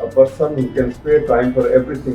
a person who can spare time for everything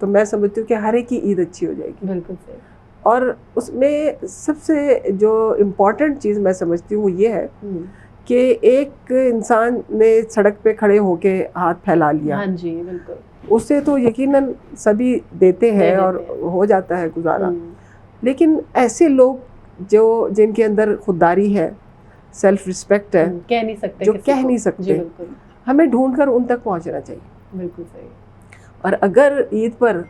تو میں سمجھتی ہوں کہ ہر ایک کی عید اچھی ہو جائے گی. بالکل صحیح. اور اس میں سب سے جو امپورٹنٹ چیز میں سمجھتی ہوں وہ یہ ہے کہ ایک انسان نے سڑک پہ کھڑے ہو کے ہاتھ پھیلا لیا, ہاں جی بالکل, اس سے تو یقیناً سبھی دیتے ہیں اور ہو جاتا ہے گزارا, لیکن ایسے لوگ جن کے اندر خودداری ہے, سیلف رسپیکٹ ہے, کہہ نہیں سکتے, جو کہہ نہیں سکتے, ہمیں ڈھونڈ کر ان تک پہنچنا چاہیے. بالکل صحیح. اور اگر عید پر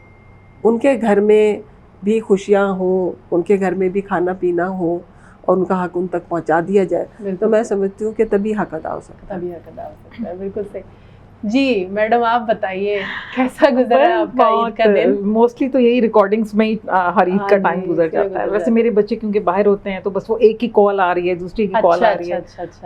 ان کے گھر میں بھی خوشیاں ہوں, ان کے گھر میں بھی کھانا پینا ہو اور ان کا حق ان تک پہنچا دیا جائے تو میں سمجھتی ہوں کہ تبھی حق ادا ہو سکتا ہے. تبھی حق ادا ہو سکتا ہے. بالکل صحیح. جی میڈم آپ بتائیے کیسا گزرا آپ کا عید کا دن؟ موسٹلی تو یہی ریکارڈنگس میں ہی ہر عید کا ٹائم گزر جاتا ہے. ویسے میرے بچے کیونکہ باہر ہوتے ہیں تو بس وہ ایک کی کال آ رہی ہے, دوسری کی کال آ رہی ہے,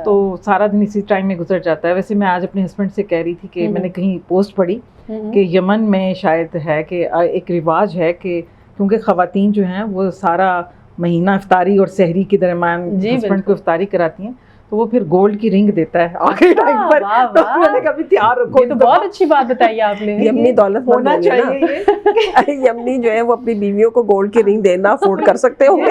تو سارا دن اسی ٹائم میں گزر جاتا ہے. ویسے میں آج اپنے ہسبینڈ سے کہہ رہی تھی کہ میں نے کہیں پوسٹ پڑھی کہ یمن میں شاید ہے کہ ایک رواج ہے کہ کیونکہ خواتین جو ہیں وہ سارا مہینہ افطاری اور سحری کے درمیان ہسبینڈ کو افطاری کراتی ہیں, تو وہ پھر گولڈ کی رنگ دیتا ہے آخری ٹائم پر. تو میں نے کبھی تیار رکھو, تو بہت اچھی بات بتائی آپ نے. یمنی دولت ہونا چاہیے. یمنی جو ہے وہ اپنی بیویوں کو گولڈ کی رنگ دینا افورڈ کر سکتے ہوں گے.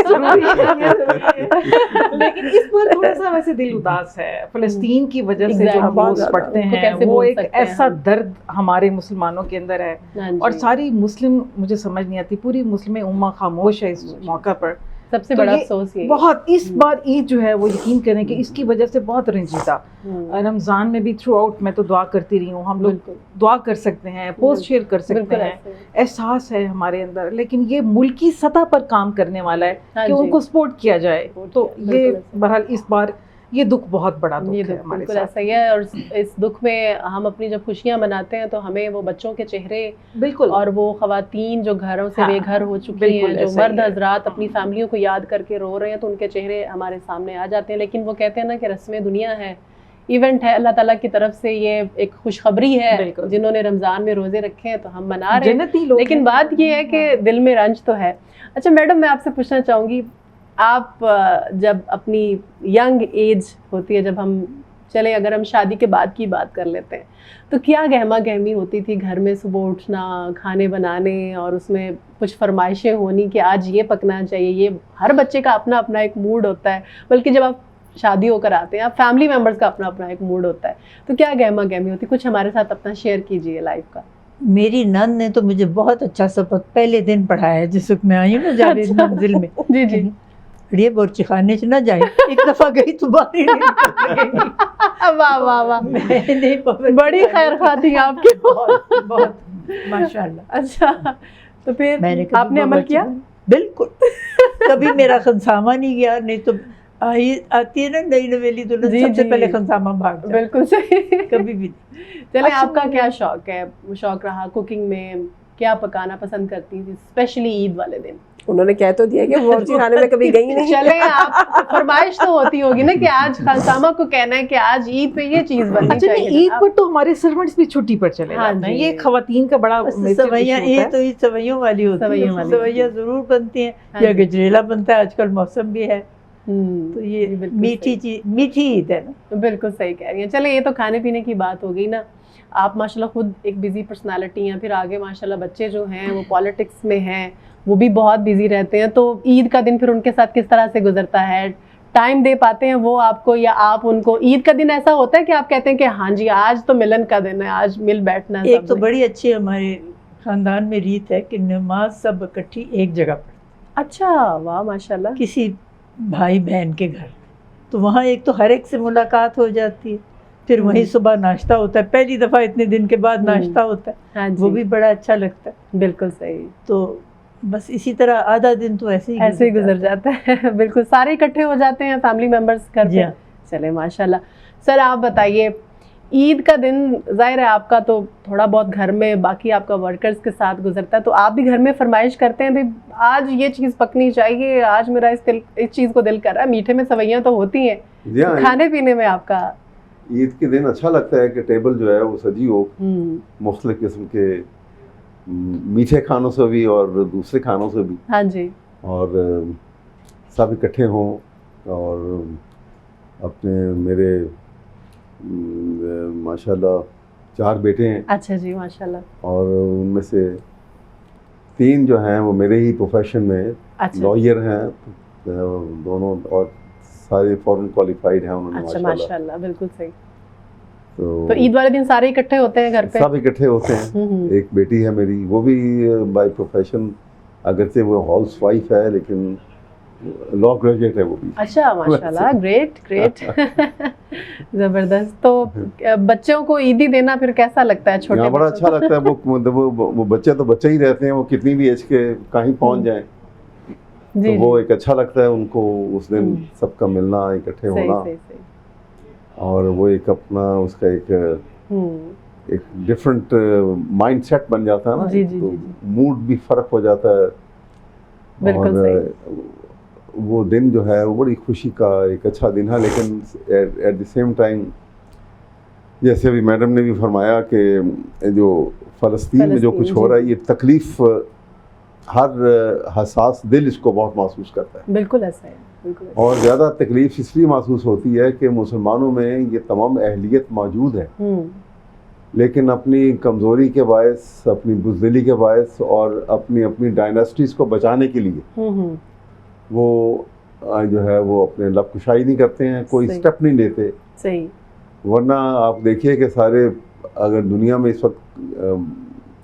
لیکن اس پر تھوڑا سا ویسے دل اداس ہے فلسطین کی وجہ سے جو ہم روز پڑھتے ہیں, وہ ایک ایسا درد ہمارے مسلمانوں کے اندر ہے, اور ساری مسلم مجھے سمجھ نہیں آتی, پوری مسلم امہ خاموش ہے اس موقع پر. سب سے بڑا افسوس یہ بہت اس بار عید جو ہے وہ یقین کریں کہ اس کی وجہ سے بہت رنجیدہ. رمضان میں بھی تھرو آؤٹ میں تو دعا کرتی رہی ہوں, ہم لوگ دعا کر سکتے ہیں, پوسٹ شیئر کر سکتے ہیں, احساس ہے ہمارے اندر, لیکن یہ ملکی سطح پر کام کرنے والا ہے کہ ان کو سپورٹ کیا جائے. تو یہ بہرحال اس بار یہ دکھ بہت بڑا دکھ ہے ہمارے ساتھ. ایسا ہی ہے, اور اس دکھ میں ہم اپنی جب خوشیاں مناتے ہیں تو ہمیں وہ بچوں کے چہرے بالکل, اور وہ خواتین جو گھروں سے بے گھر ہو چکی ہیں, جو مرد حضرات اپنی فیملیوں کو یاد کر کے رو رہے ہیں, تو ان کے چہرے ہمارے سامنے آ جاتے ہیں. لیکن وہ کہتے ہیں نا کہ رسم دنیا ہے, ایونٹ ہے, اللہ تعالیٰ کی طرف سے یہ ایک خوشخبری ہے. جنہوں نے رمضان میں روزے رکھے ہیں تو ہم منا رہے ہیں, لیکن بات یہ ہے کہ دل میں رنج تو ہے. اچھا میڈم میں آپ سے پوچھنا چاہوں گی, آپ جب اپنی ینگ ایج ہوتی ہے, جب ہم چلیں اگر ہم شادی کے بعد کی بات کر لیتے ہیں, تو کیا گہما گہمی ہوتی تھی گھر میں, صبح اٹھنا, کھانے بنانے, اور اس میں کچھ فرمائشیں ہونی کہ آج یہ پکنا چاہیے. یہ ہر بچے کا اپنا اپنا ایک موڈ ہوتا ہے, بلکہ جب آپ شادی ہو کر آتے ہیں آپ فیملی ممبرس کا اپنا اپنا ایک موڈ ہوتا ہے, تو کیا گہما گہمی ہوتی؟ کچھ ہمارے ساتھ اپنا شیئر کیجیے لائف کا. میری نند نے تو مجھے بہت اچھا سبق پہلے دن پڑھایا, جس وقت میں آئی ہوں نا جاوید منزل میں. جی جی. یہ بورچی خانے سے نہ جائے, ایک دفعہ گئی تو باہر نہیں. واہ واہ واہ, بڑی خیر خواہ تھی آپ کی. بہت ماشاء اللہ. اچھا تو پھر آپ نے عمل کیا؟ بالکل. کبھی میرا خنسامہ نہیں گیا, نہیں تو آتی ہے نا نئی نویلی تو سب سے پہلے خنسامہ بھاگ جاتا. بالکل صحیح. کبھی بھی. چلیں آپ کا کیا شوق ہے, شوق رہا کوکنگ میں, کیا پکانا پسند کرتی تھی اسپیشلی عید والے دن؟ انہوں نے کہہ تو دیا کہ باورچی خانے میں کبھی گئی نہیں. چلیں آپ فرمائش تو ہوتی ہوگی نا کہ آج خانسامہ کو کہنا ہے کہ آج عید پہ یہ چیز بننی چاہیے. عید پر تو ہمارے سرونٹس بھی چھٹی پر چلے جاتے ہیں, یہ خواتین کا بڑا سویاں. یہ تو یہ سویوں والی ہوتی ہے, سویاں ضرور بنتی ہیں, یا گجریلا بنتا ہے, آج کل موسم بھی ہے, تو یہ میٹھی چیز, میٹھی عید ہے نا. بالکل صحیح کہہ رہی ہیں. چلیں یہ تو کھانے پینے کی بات ہو گئی نا. آپ ماشاءاللہ خود ایک بزی پرسنالٹی ہیں, پھر آگے ماشاءاللہ بچے جو ہیں وہ پالیٹکس میں ہیں, وہ بھی بہت بزی رہتے ہیں, تو عید کا دن پھر ان کے ساتھ کس طرح سے گزرتا ہے؟ ٹائم دے پاتے ہیں وہ آپ کو, یا آپ ان کو؟ عید کا دن ایسا ہوتا ہے کہ آپ کہتے ہیں کہ ہاں جی آج تو ملن کا دن ہے, آج مل بیٹھنا. ایک تو بڑی اچھی ہمارے خاندان میں ریت ہے کہ نماز سب اکٹھی ایک جگہ پڑھتے. اچھا واہ ماشاءاللہ. کسی بھائی بہن کے گھر, تو وہاں ایک تو ہر ایک سے ملاقات ہو جاتی ہے, پھر وہیں صبح ناشتہ ہوتا ہے, پہلی دفعہ اتنے دن کے بعد ناشتہ ہوتا ہے, وہ بھی بڑا اچھا لگتا ہے. بالکل صحیح. تو بس اسی طرح آدھا دن تو ایسے ہی گزر جاتا ہے. بالکل سارے اکٹھے ہو جاتے ہیں فیملی ممبرس گھر پہ. چلے ماشاءاللہ. سر آپ بتائیے, عید کا دن ظاہر ہے آپ کا تو تھوڑا بہت گھر میں باقی آپ کا ورکرز کے ساتھ گزرتا ہے, تو آپ بھی گھر میں فرمائش کرتے ہیں بھائی آج یہ چیز پکنی چاہیے, آج میرا اس چیز کو دل کر رہا ہے؟ میٹھے میں سویاں تو ہوتی ہیں, کھانے پینے میں آپ کا عید کے دن اچھا لگتا ہے کہ ٹیبل جو ہے وہ سجی ہو, مختلف قسم کے میٹھے کھانوں سے بھی اور دوسرے کھانوں سے بھی. ہاں جی. اور سب اکٹھے ہوں, اور اپنے میرے ماشاءاللہ 4 بیٹے ہیں. اچھا جی ماشاءاللہ. اور ان میں سے 3 جو ہیں وہ میرے ہی پروفیشن میں لائر ہیں دونوں, اور سارے فورن کوالیفائڈ ہیں انہوں نے. اچھا ماشاءاللہ, بالکل صحیح. تو عید والے دن سارے اکٹھے ہوتے ہیں گھر پہ؟ سب اکٹھے ہوتے ہیں. ایک بیٹی ہے میری, وہ بھی بائی پروفیشن اگرچہ وہ ہاؤس وائف ہے لیکن لا گریجویٹ ہے وہ بھی. اچھا ماشاءاللہ, گریٹ گریٹ. زبردست. تو بچوں کو عیدی دینا پھر کیسا لگتا ہے چھوٹے؟ بڑا اچھا لگتا ہے. وہ بچے تو بچے ہی رہتے ہیں, وہ کتنی بھی ایج کے کہیں پہنچ جائیں تو وہ ایک اچھا لگتا ہے ان کو اس دن سب کا ملنا, اکٹھے ہونا, اور وہ ایک اپنا اس کا ایک ڈفرینٹ مائنڈ سیٹ بن جاتا ہے نا, تو موڈ بھی فرق ہو جاتا ہے. اور وہ دن جو ہے وہ بڑی خوشی کا ایک اچھا دن ہے. لیکن ایٹ دی سیم ٹائم جیسے ابھی میڈم نے بھی فرمایا کہ جو فلسطین میں جو کچھ ہو رہا ہے, یہ تکلیف ہر حساس دل اس کو بہت محسوس کرتا ہے. بالکل ایسا ہے. اور زیادہ تکلیف اس لیے محسوس ہوتی ہے کہ مسلمانوں میں یہ تمام اہلیت موجود ہے, لیکن اپنی کمزوری کے باعث, اپنی بزدلی کے باعث اور اپنی ڈائناسٹیز کو بچانے کے لیے وہ جو ہے وہ اپنے لب کشائی نہیں کرتے ہیں, کوئی اسٹیپ نہیں لیتے. صحیح. ورنہ آپ دیکھیے کہ سارے اگر دنیا میں اس وقت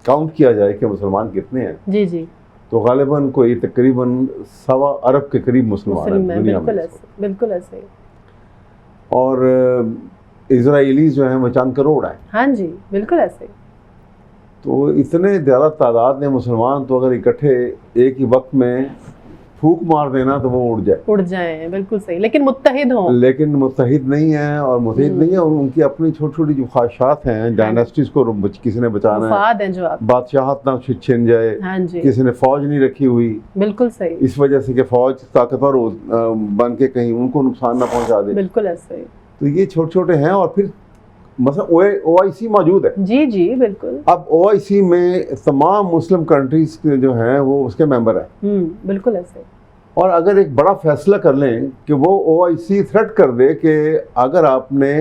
کاؤنٹ کیا جائے کہ مسلمان کتنے ہیں, جی جی, تو غالباً کوئی تقریباً 1.25 ارب کے قریب مسلمان ہیں دنیا میں. بالکل ایسے. اور اسرائیلیز جو ہیں وہ 4 کروڑ ہیں. ہاں جی, بالکل ایسے. تو اتنے زیادہ تعداد میں مسلمان تو اگر اکٹھے ایک ہی وقت میں پھونک مار دینا تو وہ اڑ جائیں. بالکل صحیح. لیکن متحد ہوں. لیکن متحد نہیں ہیں, اور متحد نہیں ہیں, اور ان کی اپنی چھوٹی چھوٹی جو خواہشات ہیں, ڈائناسٹیز کو کسی نے بچانا ہے, بادشاہت نہ چھن جائے, کسی نے فوج نہیں رکھی ہوئی. بالکل صحیح. اس وجہ سے کہ فوج طاقتور بن کے کہیں ان کو نقصان نہ پہنچا دے. بالکل ایسے. تو یہ چھوٹے چھوٹے ہیں. اور پھر مثلا OIC موجود ہے. جی جی بالکل. اب OIC میں تمام مسلم کنٹریز جو ہیں وہ اس کے ممبر ہیں. بالکل ایسے. اور اگر ایک بڑا فیصلہ کر لیں کہ وہ OIC تھریٹ کر دے کہ اگر آپ نے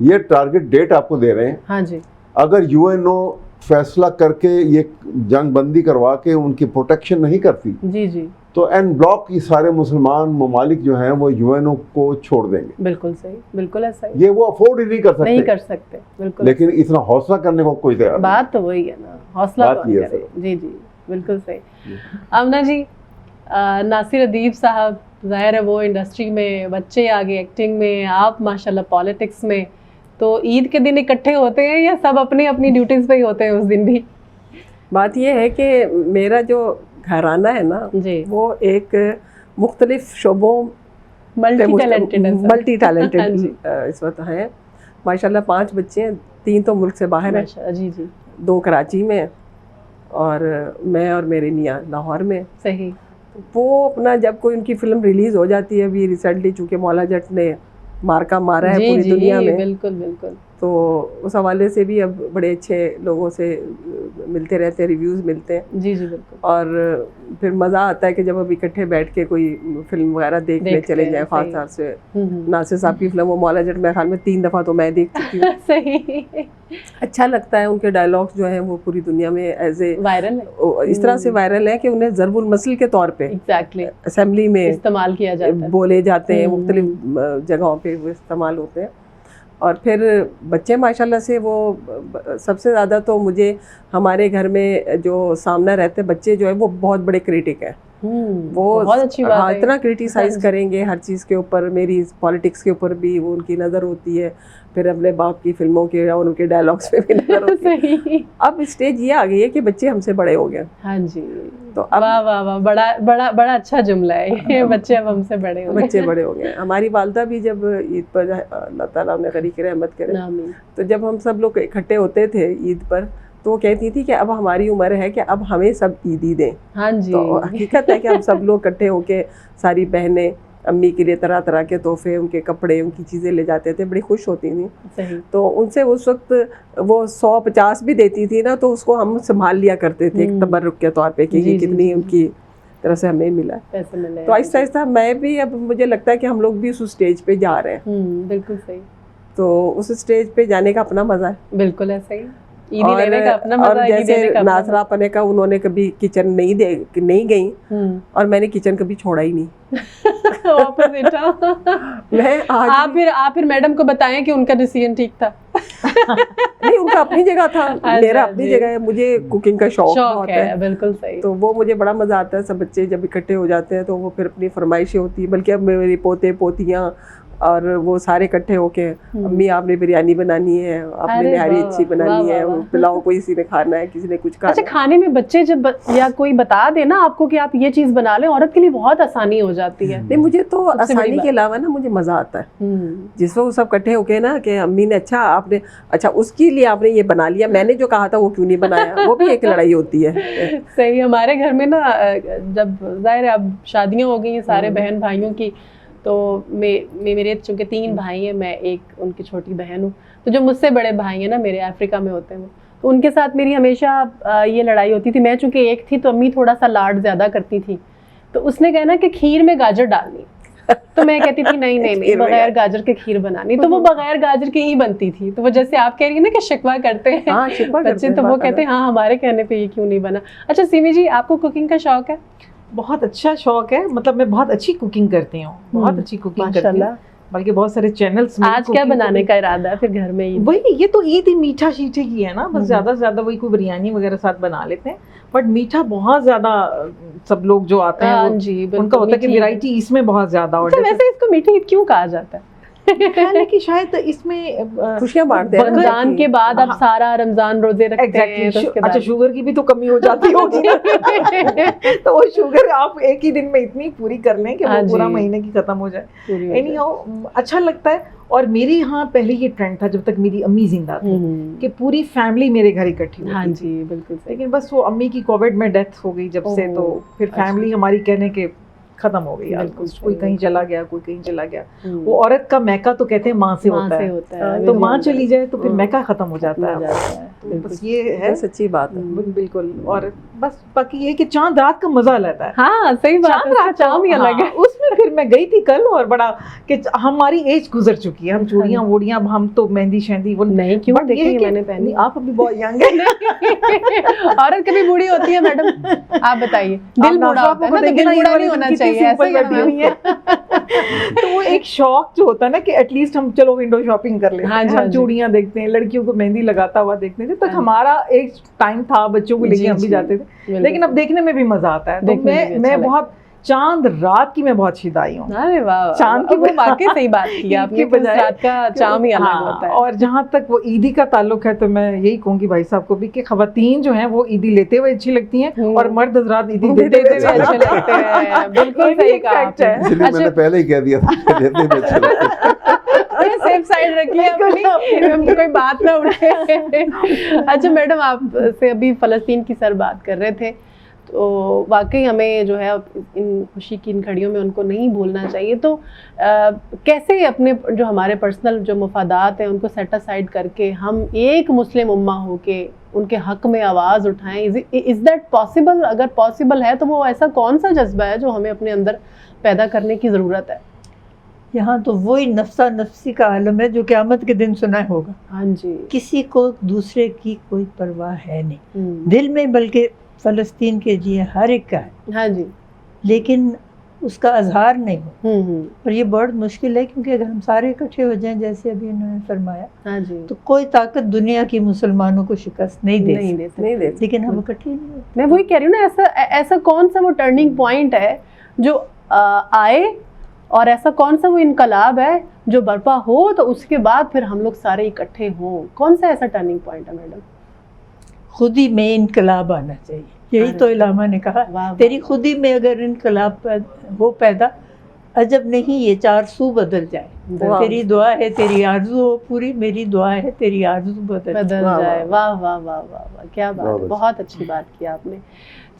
یہ ٹارگٹ ڈیٹ آپ کو دے رہے ہیں, ہاں جی, اگر UNO فیصلہ کر کے یہ جنگ بندی کروا کے ان کی پروٹیکشن نہیں کرتی, جی جی, تو این بلاک یہ سارے مسلمان ممالک جو ہیں وہ UNO کو چھوڑ دیں گے. بالکل صحیح. بالکل ایسا. یہ وہ افورڈ ہی نہیں کر سکتے. بالکل. لیکن اتنا حوصلہ کرنے کو کوئی تیار. بات تو وہی ہے نا, حوصلہ تو کرے. جی جی بالکل صحیح. آمنہ جی, ناصر ادیب صاحب ظاہر ہے وہ انڈسٹری میں, بچے آگے ایکٹنگ میں, آپ ماشاءاللہ پالیٹکس میں, تو عید کے دن اکٹھے ہوتے ہیں یا سب اپنی اپنی ڈیوٹیز پہ ہی ہوتے ہیں اس دن بھی؟ بات یہ ہے کہ میرا جو گھرانہ ہے نا جی, وہ ایک مختلف شعبوں ملٹی ٹیلنٹڈ اس وقت ہیں. ماشاءاللہ 5 بچے ہیں, 3 تو ملک سے باہر ہیں. جی جی, 2 کراچی میں, اور میں اور میرے میاں لاہور میں. صحیح. وہ اپنا جب کوئی ان کی فلم ریلیز ہو جاتی ہے, ابھی ریسنٹلی چونکہ مولا جٹ نے مارکا مارا ہے پوری دنیا میں, بالکل بالکل, تو اس حوالے سے بھی اب بڑے اچھے لوگوں سے ملتے رہتے ہیں, ریویوز ملتے ہیں. جی جی بالکل. اور پھر مزہ آتا ہے کہ جب اب اکٹھے بیٹھ کے کوئی فلم وغیرہ دیکھنے چلے جائیں. خاص طور سے ناصر صاحب کی فلم وہ مولا جٹ میرے خیال میں 3 دفعہ تو میں دیکھ چکی ہوں. صحیح. اچھا لگتا ہے, ان کے ڈائلاگس جو ہیں وہ پوری دنیا میں ایز اے وائرل اس طرح سے وائرل ہے کہ انہیں ضرب المثل کے طور پہ اسمبلی میں استعمال کیا جاتا ہے, بولے جاتے ہیں, مختلف جگہوں پہ وہ استعمال ہوتے ہیں. اور پھر بچے ماشاءاللہ سے وہ سب سے زیادہ تو مجھے ہمارے گھر میں جو سامنا رہتے بچے جو ہے وہ بہت بڑے کریٹک ہیں. وہ بہت اچھی بات ہے, اتنا کرٹیسائز کریں گے ہر چیز کے اوپر, میری پالیٹکس کے اوپر بھی وہ ان کی نظر ہوتی ہے, پھر اپنے باپ کی فلموں کے اور ان کے ڈائلاگس پہ بھی نظر ہوتی ہے. اب اسٹیج یہ آ گئی ہے کہ بچے ہم سے بڑے ہو گئے. ہاں جی, تو واہ واہ واہ, بڑا بڑا بڑا اچھا جملہ ہے یہ, بچے اب ہم سے بڑے ہو گئے. بچے بڑے ہو گئے. ہماری والدہ بھی جب عید پر, اللہ تعالیٰ انہیں غریق رحمت کرے, تو جب ہم سب لوگ اکٹھے ہوتے تھے عید پر, تو وہ کہتی تھی کہ اب ہماری عمر ہے کہ اب ہمیں سب عیدی دیں. ہاں جی, تو حقیقت ہے کہ ہم سب لوگ اکٹھے ہو کے ساری بہنیں امی کے لیے طرح طرح کے تحفے, ان کے کپڑے, ان کی چیزیں لے جاتے تھے, بڑی خوش ہوتی تھیں. تو ان سے اس وقت وہ 150 بھی دیتی تھی نا, تو اس کو ہم سنبھال لیا کرتے تھے ایک تبرک کے طور پہ کہ یہ کتنی ان کی طرح سے ہمیں ملا. تو آہستہ آہستہ میں بھی, اب مجھے لگتا ہے کہ ہم لوگ بھی اس اسٹیج پہ جا رہے ہیں. بالکل صحیح. تو اس اسٹیج پہ جانے کا اپنا مزہ ہے. بالکل ایسا ہی. اور جیسے ناصرہ اپنے کا انہوں نے کبھی کچن نہیں گئی اور میں نے کچن کبھی چھوڑا ہی نہیں. آپ پھر میڈم کو بتائیں کہ ان کا ڈیسیژن ٹھیک تھا. نہیں, ان کا اپنی جگہ تھا, میرا اپنی جگہ ہے. مجھے کوکنگ کا شوق بہت ہے. بالکل صحیح. تو وہ مجھے بڑا مزہ آتا ہے. سب بچے جب اکٹھے ہو جاتے ہیں تو وہ پھر اپنی فرمائشیں ہوتی ہیں. بلکہ اب میرے پوتے پوتیاں اور وہ سارے اکٹھے ہو کے, امی آپ نے بریانی بنانی ہے, آپ نے نہاری اچھی بنانی ہے, پلاؤ کوئی کسی نے کھانا ہے, کسی نے کچھ کھانا. اچھا, کھانے میں بچے جب یا کوئی بتا دے نا آپ کو کہ آپ یہ چیز بنا لیں, عورت کے لیے بہت آسانی ہو جاتی ہے. نہیں, مجھے تو آسانی کے علاوہ نا مجھے مزہ آتا ہے جس وقت سب اکٹھے ہو کے نا کہ امی نے اچھا اس کے لیے آپ نے یہ بنا لیا, میں نے جو کہا تھا وہ کیوں نہیں بنایا, وہ بھی ایک لڑائی ہوتی ہے. صحیح. ہمارے گھر میں نا جب ظاہر ہے اب شادیاں ہو گئی ہیں سارے بہن بھائیوں کی, تو میرے چونکہ 3 بھائی ہیں, میں ایک ان کی چھوٹی بہن ہوں, تو جو مجھ سے بڑے بھائی ہیں نا میرے افریقہ میں ہوتے ہیں, تو ان کے ساتھ میری ہمیشہ یہ لڑائی ہوتی تھی. میں چونکہ ایک تھی تو امی تھوڑا سا لاڈ زیادہ کرتی تھی, تو اس نے کہنا کہ کھیر میں گاجر ڈالنی, تو میں کہتی تھی نہیں بغیر گاجر کے کھیر بنانی, تو وہ بغیر گاجر کے ہی بنتی تھی. تو وہ جیسے آپ کہہ رہی ہیں نا کہ شکوہ کرتے ہیں بچے, تو وہ کہتے ہیں ہاں ہمارے کہنے پہ یہ کیوں نہیں بنا. اچھا سیمی جی, آپ کو کوکنگ کا شوق ہے؟ بہت اچھا شوق ہے, مطلب میں بہت اچھی کوکنگ کرتی ہوں, بہت اچھی کوکنگ کرتی ہوں, بلکہ بہت سارے چینلز میں. آج کیا بنانے کا ارادہ ہے پھر گھر میں؟ وہی, یہ تو عید ہی میٹھا شیٹھے کی ہے نا, بس زیادہ سے زیادہ وہی کوئی بریانی وغیرہ ساتھ بنا لیتے ہیں, بٹ میٹھا بہت زیادہ سب لوگ جو آتے ہیں ان کا ہوتا ہے کہ ویرائٹی اس میں بہت زیادہ. اور ویسے اس کو میٹھی عید کیوں کہا جاتا ہے؟ کہ شاید اس میں خوشیاں بانٹتے ہیں. رمضان کے بعد اب سارا رمضان روزے رکھتے ہیں. اچھا, شوگر کی بھی تو کمی ہو جاتی ہوگی, تو وہ شوگر آپ ایک ہی دن میں اتنی پوری کر لیں کہ وہ پورا مہینے کی ختم ہو جائے. اینی ہاؤ اچھا لگتا ہے. اور میرے یہاں پہلے یہ ٹرینڈ تھا جب تک میری امی زندہ تھی کہ پوری فیملی میرے گھر اکٹھی ہوتی تھی. بالکل. لیکن بس وہ امی کی کووڈ میں ڈیتھ ہو گئی جب سے, تو پھر فیملی ہماری کہنے کے ختم ہو گئی. کوئی کہیں چلا گیا, کوئی کہیں چلا گیا. وہ عورت کا میکا تو کہتے ہیں ماں سے ہوتا ہے, تو ماں چلی جائے تو پھر میکا ختم ہو جاتا ہے. بس یہ ہے سچی بات ہے. بالکل. اور بس باقی یہ کہ چاند رات کا مزہ لیتا ہے. ہاں صحیح بات ہے, چاند ہی الگ ہے. اس میں پھر میں گئی تھی کل, اور بڑا کہ ہماری ایج گزر چکی ہے, ہم چوڑیاں ووڑیاں, اب ہم تو مہندی شہندی وہ نہیں. کیوں دیکھیں میں نے پہنی, آپ ابھی بہت ینگ ہیں. عورت کبھی بوڑھی ہوتی ہے میڈم, آپ بتائیے. دل بوڑھا ہوتا ہے نا, تو دل بوڑھا نہیں ہونا چاہیے. تو وہ ایک شوق جو ہوتا ہے نا کہ ایٹ لیسٹ ہم چلو ونڈو شاپنگ کر لیتے ہیں, ہم چوڑیاں دیکھتے ہیں, لڑکیوں کو مہندی لگاتا ہوا دیکھتے ہیں. تک ہمارا ایک ٹائم تھا بچوں کو لے کے ہم بھی جاتے تھے, لیکن اب دیکھنے میں بھی مزہ آتا ہے. تو میں بہت چاند رات کی میں بہت شیدائی ہوں. ارے واہ, چاند کی وہ واقعی صحیح بات کی آپ نے, رات کا چاند ہی الگ ہوتا ہے. اور جہاں تک وہ عیدی کا تعلق ہے, تو میں یہی کہوں گی بھائی صاحب کو بھی کہ خواتین جو ہیں وہ عیدی لیتے ہوئے اچھی لگتی ہیں, اور مرد حضرات عیدی دیتے ہوئے اچھے لگتے ہیں. بالکل صحیح کہا آپ نے. میں نے پہلے ہی کہہ دیا تھا دیتے ہوئے اچھے لگتے ہیں. سیف سائڈ رکھیے اپنی, کوئی بات نہ اٹھے. اچھا میڈم, آپ سے ابھی فلسطین کی سر بات کر رہے تھے, تو واقعی ہمیں جو ہے ان خوشی کی ان گھڑیوں میں ان کو نہیں بھولنا چاہیے. تو کیسے اپنے جو ہمارے پرسنل جو مفادات ہیں ان کو سیٹ اسائڈ کر کے ہم ایک مسلم امہ ہو کے ان کے حق میں آواز اٹھائیں؟ Is that possible? اگر پاسبل ہے تو وہ ایسا کون سا جذبہ ہے جو ہمیں اپنے اندر پیدا کرنے کی ضرورت ہے؟ یہاں تو وہی نفسا نفسی کا عالم ہے جو قیامت کے دن سنا ہوگا. ہاں جی. کسی کو دوسرے کی کوئی پرواہ ہے نہیں دل میں, بلکہ فلسطین کے لیے ہر ایک کا ہے. ہاں جی. لیکن اس کا اظہار نہیں ہو, اور یہ بہت مشکل ہے, کیونکہ اگر ہم سارے اکٹھے ہو جائیں جیسے ابھی انہوں نے فرمایا, ہاں جی, تو کوئی طاقت دنیا کی مسلمانوں کو شکست نہیں دے. لیکن ہم اکٹھے نہیں ہوتے. میں وہی کہہ رہی ہوں نا, ایسا کون سا وہ ٹرننگ پوائنٹ ہے جو آئے, اور ایسا کون سا وہ انقلاب ہے جو برپا ہو, تو اس کے بعد پھر ہم لوگ سارے اکٹھے ہوں؟ کون سا ایسا ٹرننگ پوائنٹ ہے میڈم؟ خود ہی میں انقلاب آنا چاہیے. یہی تو علامہ نے کہا, تیری خود ہی میں اگر انقلاب ہو پیدا, عجب نہیں یہ 4 سو بدل جائے. تیری دعا ہے تیری آرزو ہو پوری, میری دعا ہے تیری آرزو بدل جائے. واہ واہ واہ واہ, کیا بات ہے, بہت اچھی بات کی آپ نے.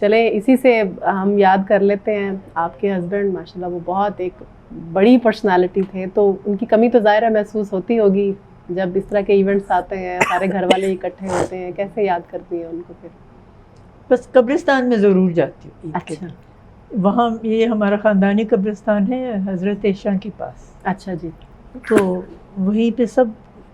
چلیں اسی سے ہم یاد کر لیتے ہیں آپ کے ہسبینڈ, ماشاءاللہ وہ بہت ایک بڑی پرسنالٹی تھے, تو ان کی کمی تو ظاہر ہے محسوس ہوتی ہوگی جب اس طرح کے ایونٹس آتے ہیں, سارے گھر والے اکٹھے ہوتے ہیں. کیسے یاد کرتی ہیں ان کو پھر؟ بس قبرستان میں ضرور جاتی ہوں. اچھا. وہاں یہ ہمارا خاندانی قبرستان ہے حضرت عائشہ کے پاس. اچھا جی. تو وہیں پہ سب,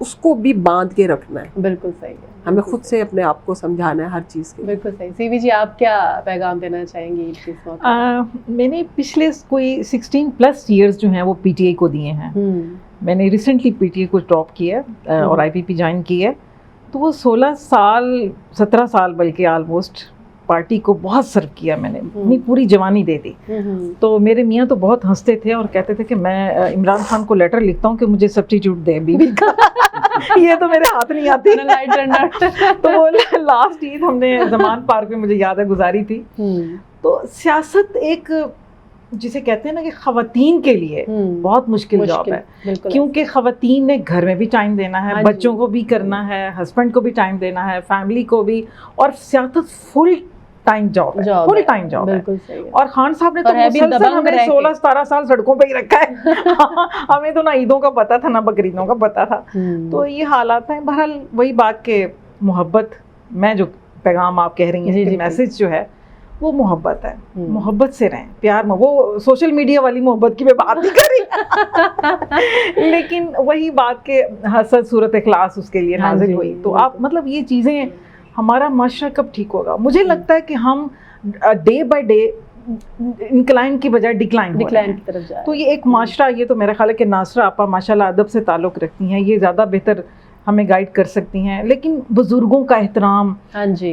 اس کو بھی باندھ کے رکھنا ہے. بالکل صحیح ہے. ہمیں خود سے اپنے آپ کو سمجھانا ہے ہر چیز کے. بالکل صحیح. سی وی جی آپ کیا پیغام دینا چاہیں گے اس موقع؟ میں نے پچھلے کوئی 16+ ایئرز جو ہیں وہ پی ٹی آئی کو دیے ہیں. میں نے ریسنٹلی پی ٹی آئی کو ڈراپ کیا ہے اور آئی پی پی جوائن کی ہے. تو وہ 17 سال بلکہ آلموسٹ پارٹی کو بہت سرو کیا میں نے, اپنی پوری جوانی دے دی. تو میرے میاں تو بہت ہنستے تھے اور کہتے تھے کہ میں عمران خان کو لیٹر لکھتا ہوں کہ مجھے سبسٹیٹیوٹ دے بیوی کا. یہ تو میرے ہاتھ نہیں آتی. تو وہ لاسٹ عید ہم نے زمان پارک میں مجھے یاد ہے گزاری تھی. تو سیاست ایک جسے کہتے ہیں نا کہ خواتین کے لیے بہت مشکل جاب ہے, کیونکہ خواتین نے گھر میں بھی ٹائم دینا ہے, بچوں کو بھی کرنا ہے, ہسبینڈ کو بھی ٹائم دینا ہے, فیملی کو بھی, اور سیاست فل ٹائم جاب ہے, فل ٹائم جاب ہے. اور خان صاحب نے تو مسلسل ہمیں 16-17 سال سڑکوں پہ ہی رکھا ہے. ہمیں تو نہ عیدوں کا پتہ تھا نہ بقرعیدوں کا پتہ تھا. تو یہ حالات ہیں. بہرحال وہی بات کہ محبت, میں جو پیغام آپ کہہ رہی ہیں میسج جو ہے وہ محبت ہے, محبت سے رہیں, پیار میں. وہ سوشل میڈیا والی محبت کی میں بات نہیں کر رہی, لیکن وہی بات کہ حسد صورت اخلاص اس کے لیے نازل ہوئی. تو آپ مطلب یہ چیزیں, ہمارا معاشرہ کب ٹھیک ہوگا؟ مجھے لگتا ہے کہ ہم ڈے بائی ڈے انکلائن کی بجائے ڈکلائن کی طرف جا. تو یہ ایک معاشرہ, یہ تو میرا خیال ہے کہ ناصرہ آپا ماشاءاللہ ادب سے تعلق رکھتی ہیں, یہ زیادہ بہتر ہمیں گائیڈ کر سکتی ہیں. لیکن بزرگوں کا احترام,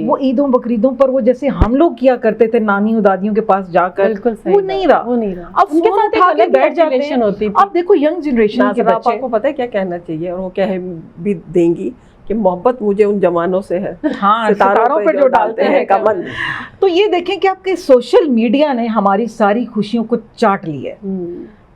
وہ عیدوں بقرعیدوں پر وہ جیسے ہم لوگ کیا کرتے تھے نانیوں دادیوں کے پاس جا کر, وہ نہیں رہا. اب فون اٹھا کے بیٹھ جاتے ہیں. اب دیکھو ینگ جنریشن کے بچے کو پتہ ہے کیا کہنا چاہیے, اور وہ کہہ بھی دیں گی کہ محبت مجھے ان جوانوں سے ہے, ستاروں پہ جو ڈالتے ہیں کمل. تو یہ دیکھیں کہ آپ کے سوشل میڈیا نے ہماری ساری خوشیوں کو چاٹ لی ہے.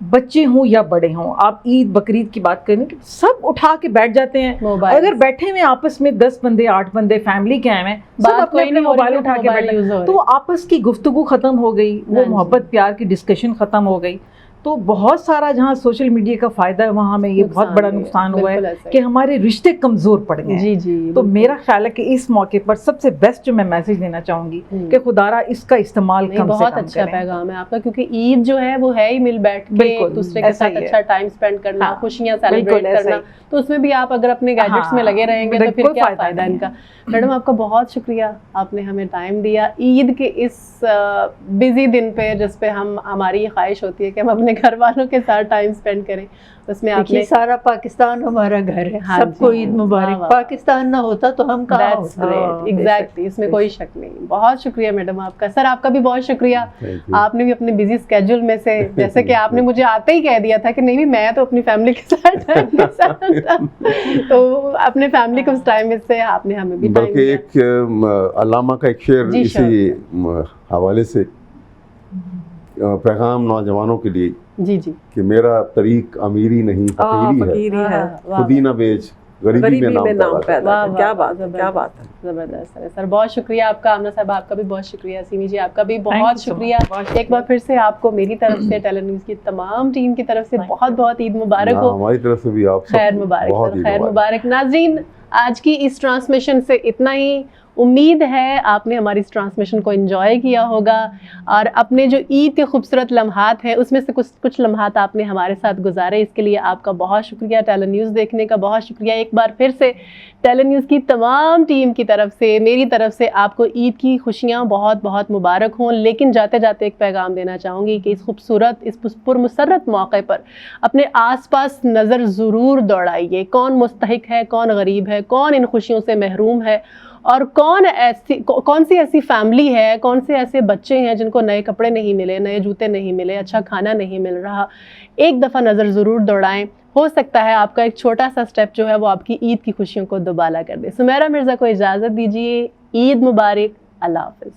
بچے ہوں یا بڑے ہوں, آپ عید بقرعید کی بات کریں کہ سب اٹھا کے بیٹھ جاتے ہیں. اگر بیٹھے ہوئے آپس میں 10 بندے 8 بندے فیملی کے آئے ہیں, سب اپنے اپنے موبائل اٹھا کے بیٹھے, تو آپس کی گفتگو ختم ہو گئی, وہ محبت پیار کی ڈسکشن ختم ہو گئی. تو بہت سارا جہاں سوشل میڈیا کا فائدہ ہے وہاں ہمیں یہ بہت بڑا نقصان ہوا ہے کہ ہمارے رشتے کمزور پڑ گئے ہیں. تو میرا خیال ہے کہ اس موقع پر سب سے بیسٹ جو میں میسج دینا چاہوں گی کہ خدارا اس کا استعمال کم سے کم کریں. بہت اچھا پیغام ہے آپ کا, کیونکہ عید جو ہے وہ ہے ہی مل بیٹھ کے دوسرے کے ساتھ اچھا ٹائم اسپینڈ کرنا, خوشیاں سیلیبریٹ کرنا. تو اس میں بھی آپ اگر اپنے گیجٹس میں لگے رہیں گے تو پھر کیا فائدہ ان کا. میڈم آپ کا بہت شکریہ, آپ نے ہمیں ٹائم دیا عید کے اس بزی دن پہ, جس پہ ہماری یہ خواہش ہوتی ہے کہ ہم اپنے گھر والوں کے ساتھ ٹائم اسپینڈ کریں. اس میں آپ نے سارا پاکستان ہمارا گھر ہے, سب کو عید مبارک. پاکستان نہ ہوتا تو ہم کہاں ہوتے. ایگزیکٹلی, اس میں کوئی شک نہیں. بہت شکریہ میڈم آپ کا. سر آپ کا بھی بہت شکریہ, آپ نے بھی اپنے بزی اسکیجول میں سے, جیسے کہ آپ نے مجھے آتے ہی کہہ دیا تھا کہ نہیں میں تو اپنی فیملی کے ساتھ تو اپنے فیملی کو اس ٹائم میں سے آپ نے ہمیں بھی. بلکہ ایک علامہ کا ایک شعر اسی حوالے سے, پیغام نوجوانوں کے لیے جی کہ میرا طریق امیری نہیں فقیری ہے, خودی نہ بیچ غریبی میں نام پیدا. کیا بات ہے, کیا بات ہے, زبردست ہے سر. بہت شکریہ آپ کا. آمنہ صاحب آپ کا بھی بہت شکریہ. سیمی جی آپ کا بھی بہت شکریہ. ایک بار پھر سے آپ کو میری طرف سے, ٹیلر نیوز کی تمام ٹیم کی طرف سے بہت بہت عید مبارک ہو. ہماری طرف سے بھی آپ خیر مبارک, خیر مبارک. ناظرین آج کی اس ٹرانسمیشن سے اتنا ہی. امید ہے آپ نے ہماری اس ٹرانسمیشن کو انجوائے کیا ہوگا, اور اپنے جو عید کے خوبصورت لمحات ہیں اس میں سے کچھ لمحات آپ نے ہمارے ساتھ گزارے. اس کے لیے آپ کا بہت شکریہ. ٹیلر نیوز دیکھنے کا بہت شکریہ. ایک بار پھر سے ٹیلر نیوز کی تمام ٹیم کی طرف سے, میری طرف سے آپ کو عید کی خوشیاں بہت بہت مبارک ہوں. لیکن جاتے جاتے ایک پیغام دینا چاہوں گی کہ اس خوبصورت, اس پرمسرت موقع پر اپنے آس پاس نظر ضرور دوڑائیے. کون مستحق ہے, کون غریب ہے, کون ان خوشیوں سے محروم ہے, اور کون سی ایسی فیملی ہے, کون سے ایسے بچے ہیں جن کو نئے کپڑے نہیں ملے, نئے جوتے نہیں ملے, اچھا کھانا نہیں مل رہا. ایک دفعہ نظر ضرور دوڑائیں. ہو سکتا ہے آپ کا ایک چھوٹا سا سٹیپ جو ہے وہ آپ کی عید کی خوشیوں کو دوبالا کر دے. سمیرہ مرزا کو اجازت دیجیے. عید مبارک. اللہ حافظ.